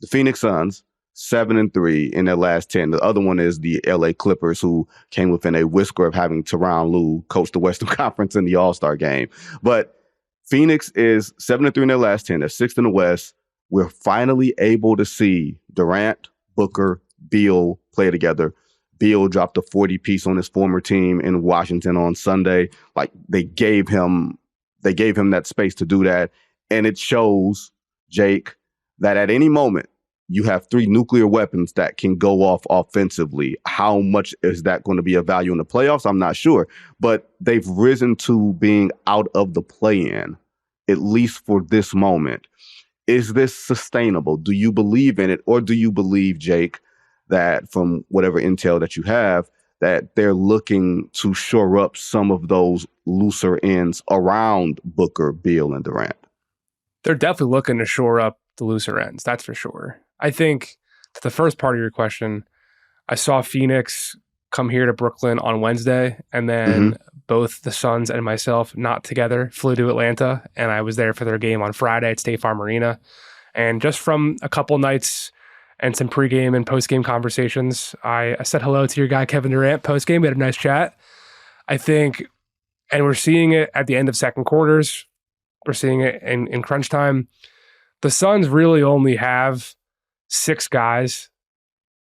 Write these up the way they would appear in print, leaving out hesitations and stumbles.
the Phoenix Suns, 7-3 in their last 10. The other one is the LA Clippers, who came within a whisker of having Tyronn Lue coach the Western Conference in the All-Star game. But Phoenix is 7-3 in their last 10. They're sixth in the West. We're finally able to see Durant, Booker, Beal play together. Beal dropped a 40 piece on his former team in Washington on Sunday. Like, they gave him that space to do that. And it shows, Jake, that at any moment you have three nuclear weapons that can go off offensively. How much is that going to be of value in the playoffs? I'm not sure. But they've risen to being out of the play-in, at least for this moment. Is this sustainable? Do you believe in it? Or do you believe, Jake, that from whatever intel that you have, that they're looking to shore up some of those looser ends around Booker, Beal, and Durant? They're definitely looking to shore up the looser ends, that's for sure. I think, to the first part of your question, I saw Phoenix come here to Brooklyn on Wednesday, and then both the Suns and myself, not together, flew to Atlanta, and I was there for their game on Friday at State Farm Arena. And just from a couple nights and some pregame and postgame conversations, I said hello to your guy Kevin Durant postgame. We had a nice chat. I think, and we're seeing it at the end of second quarters, we're seeing it in crunch time. The Suns really only have 6 guys,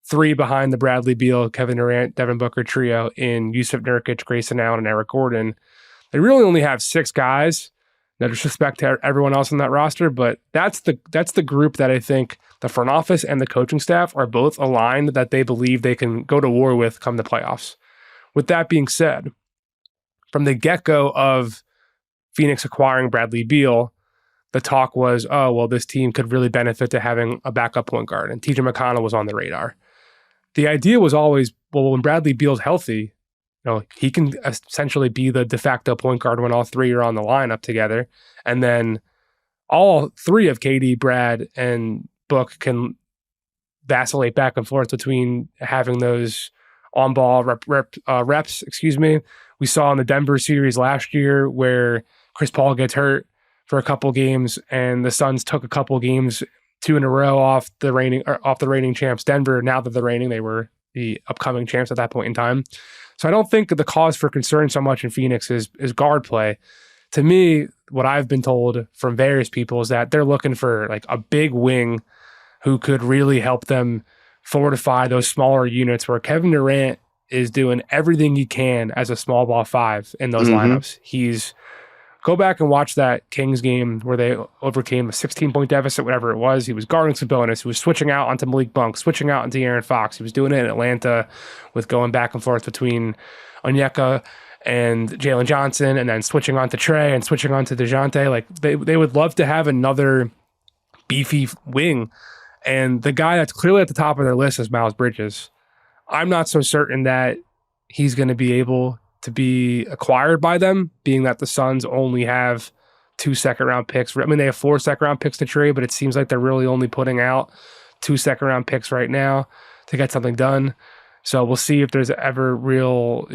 3 behind the Bradley Beal, Kevin Durant, Devin Booker trio in Yusuf Nurkic, Grayson Allen, and Eric Gordon. They really only have 6 guys. No disrespect to everyone else on that roster, but that's the group that I think the front office and the coaching staff are both aligned that they believe they can go to war with come the playoffs. With that being said, from the get-go of Phoenix acquiring Bradley Beal, the talk was, oh, well, this team could really benefit to having a backup point guard, and TJ McConnell was on the radar. The idea was always, well, when Bradley Beal's healthy, he can essentially be the de facto point guard when all 3 are on the lineup together. And then all 3 of KD, Brad, and Book can vacillate back and forth between having those on-ball reps. We saw in the Denver series last year where Chris Paul gets hurt for a couple games, and the Suns took a couple games, 2 in a row off the reigning champs Denver. Now that they're reigning, they were the upcoming champs at that point in time. So I don't think the cause for concern so much in Phoenix is guard play. To me, what I've been told from various people is that they're looking for like a big wing who could really help them fortify those smaller units, where Kevin Durant is doing everything he can as a small ball 5 in those lineups. Go back and watch that Kings game where they overcame a 16-point deficit, whatever it was. He was guarding Sabonis. He was switching out onto Malik Monk, switching out into Aaron Fox. He was doing it in Atlanta with going back and forth between Onyeka and Jalen Johnson, and then switching on to Trey and switching on to DeJounte. Like, they would love to have another beefy wing. And the guy that's clearly at the top of their list is Miles Bridges. I'm not so certain that he's going to be able to be acquired by them, being that the Suns only have 2 second-round picks. I mean, they have 4 second-round picks to trade, but it seems like they're really only putting out 2 second-round picks right now to get something done. So we'll see if there's ever real,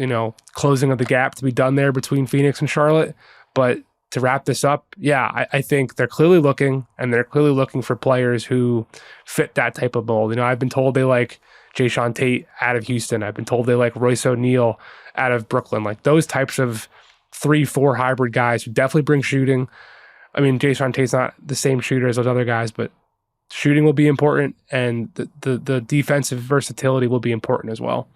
closing of the gap to be done there between Phoenix and Charlotte. But to wrap this up, yeah, I think they're clearly looking, and they're clearly looking for players who fit that type of mold. I've been told they like Jayshawn Tate out of Houston. I've been told they like Royce O'Neal out of Brooklyn. Like those types of 3-4 hybrid guys who definitely bring shooting. I mean, Jayshawn Tate's not the same shooter as those other guys, but shooting will be important, and the defensive versatility will be important as well.